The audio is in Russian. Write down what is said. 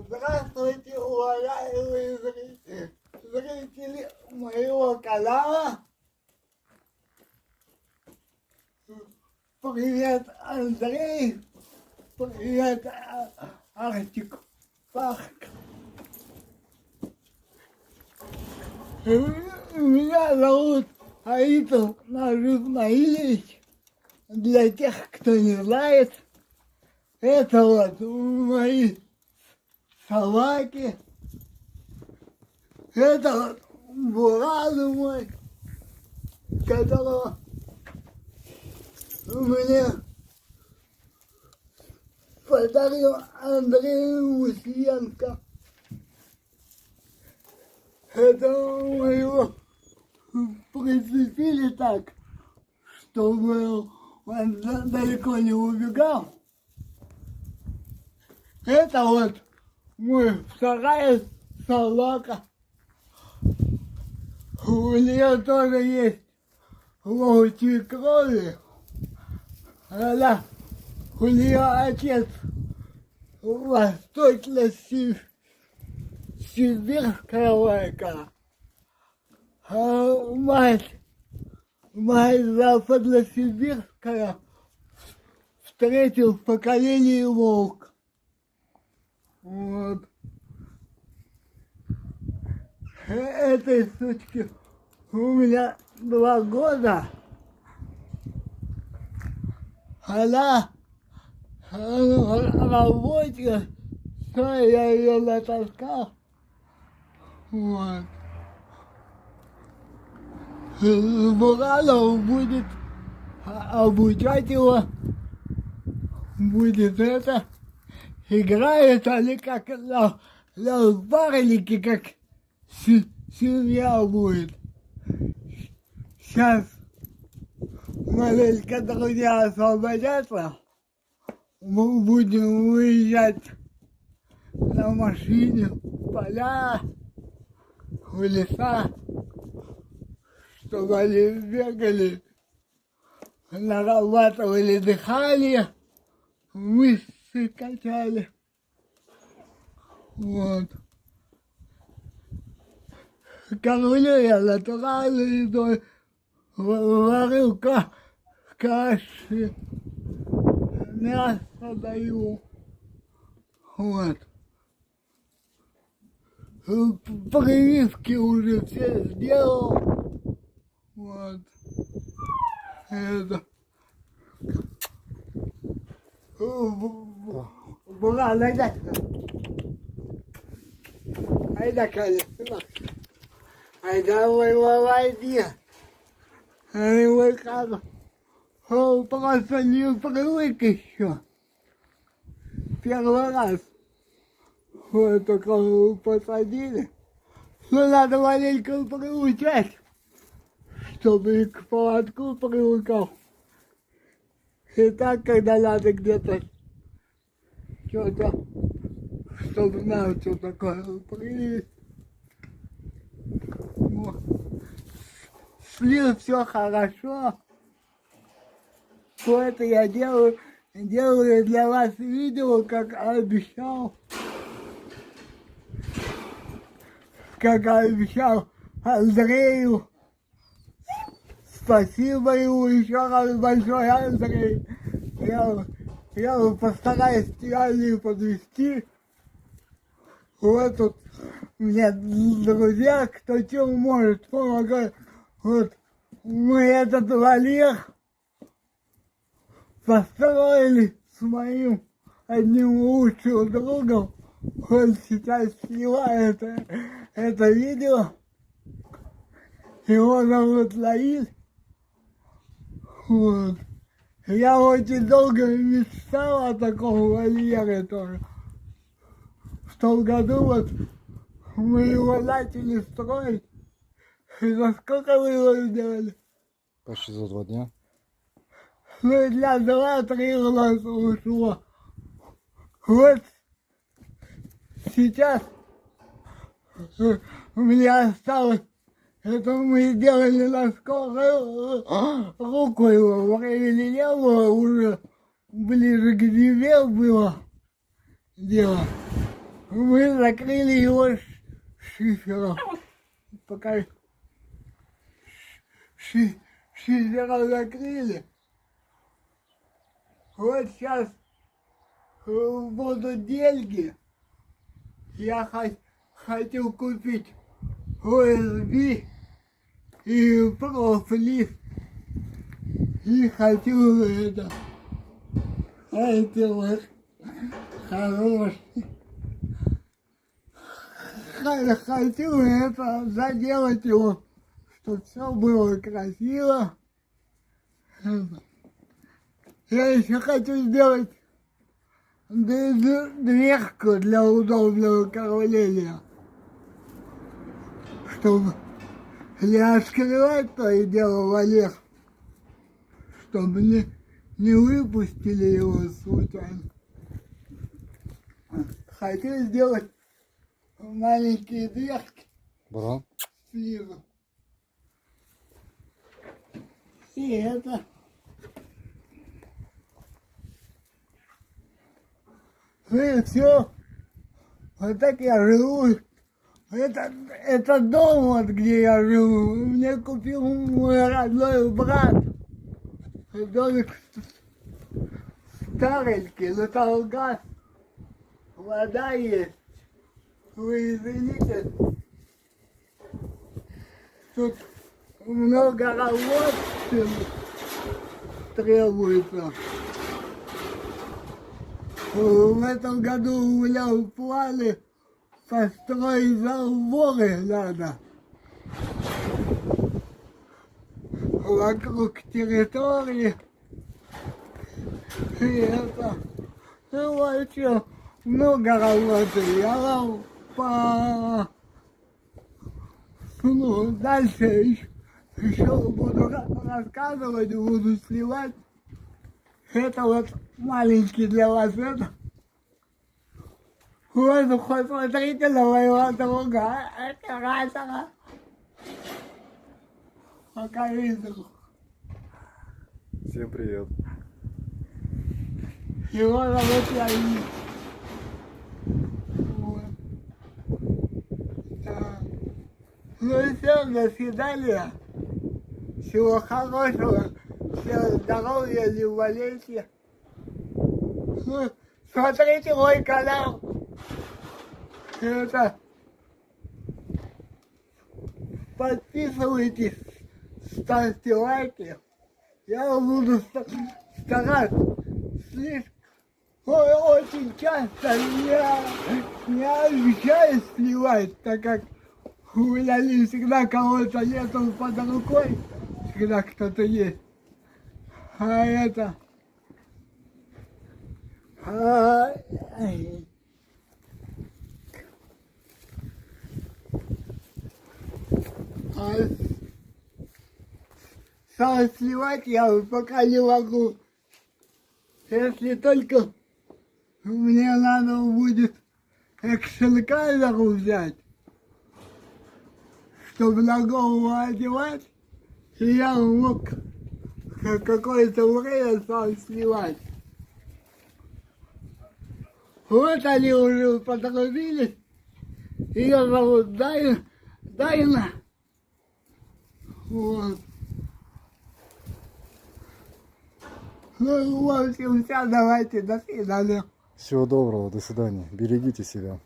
Здравствуйте, уважаемые зрители моего канала. Привет, Андрей. Привет, Артик Парк. Меня зовут Аитов Нажив Наилевич. Для тех, кто не знает, это вот мои собаки. Это вот Буран мой, которого мне подарил Андрей Мусиенко. Это мы его прицепили так, чтобы он далеко не убегал. Это вот мой вторая собака. У нее тоже есть лоучи крови. У нее отец восточно-сибирская войска, а мать западно-сибирская в третьем поколении волк. Вот. Этой сучке у меня 2 года. Она рабочая, что я ее натаскал. Вот. Буранов будет обучать его, будет это. Играют они как на сборнике, как семья будет. Сейчас маленько друзья освободятся, мы будем выезжать на машине в поля, в леса, чтобы они бегали, нарабатывали дыхание, мышцы качали. Вот. Кормлю я натуральной едой, варю каши, мясо даю. Вот. Прививки уже все сделал. Вот. Это. Буран, айда, Каля. Айда, войди. Он просто не привык еще. Первый раз. Вот только его посадили. Но надо маленько приучать, чтобы и к поводку привыкал. И так, когда надо где-то что-то, чтобы знал, что такое привить. Слил все хорошо. Что это я делаю для вас видео, как обещал. Как обещал Андрею. Спасибо ему еще раз большое, Андрей. Я постараюсь тебя не подвести. Вот тут у меня друзья, кто чем может, помогает. Вот мы этот вольер построили с моим одним лучшим другом. Он сейчас снимает это видео. Его зовут Наиль. Вот. Я очень долго мечтал о таком вольере тоже. В том году вот мы его начали строить. И за сколько вы его сделали? Почти за 2 дня. Ну, для 2-3 у нас ушло. Вот сейчас у меня осталось, это мы сделали на скорую руку его, времени не было, уже ближе к зиме было дело. Мы закрыли его шифером. Пока шифером закрыли. Вот сейчас будут деньги. Я хотел купить USB и профлист. И хочу это. Эти вот хорошие. Хочу это заделать его, чтобы все было красиво. Я еще хочу сделать дверку для удобного кормления, чтобы не открывать то и дело Валер, чтобы не выпустили его случайно. Хочу сделать маленькие дверки Баран? снизу. И это. И все. Вот так я живу. Это дом, вот где я живу. Мне купил мой родной брат. Домик старенький, но там газ, вода есть. Вы извините, тут много работ требуется. В этом году у меня в плане построить заборы надо вокруг территории. И это, ну вообще много работы. Я вам дальше еще буду рассказывать, буду сливать. Это вот маленький для вас это. Вот, хоть смотрите на моего друга, оператора. Пока вижу. Всем привет. Его зовут Леонид. Вот. Да. Ну и все, до свидания. Всего хорошего. Всем здоровья, не болейте. Ну, смотрите мой канал. Это. Подписывайтесь, ставьте лайки. Я буду стараться. Очень часто я не обещаю сливать, так как у меня не всегда кого-то нету под рукой, всегда кто-то есть. А это... Сам сливать я пока не могу. Если только мне надо будет экшн-камеру взять, чтобы на голову одевать, и я мог какое-то время сам сливать. Вот они уже подрубились. Ее зовут Дайна. Вот. Ну, в общем, все, давайте, до свидания. Всего доброго, до свидания. Берегите себя.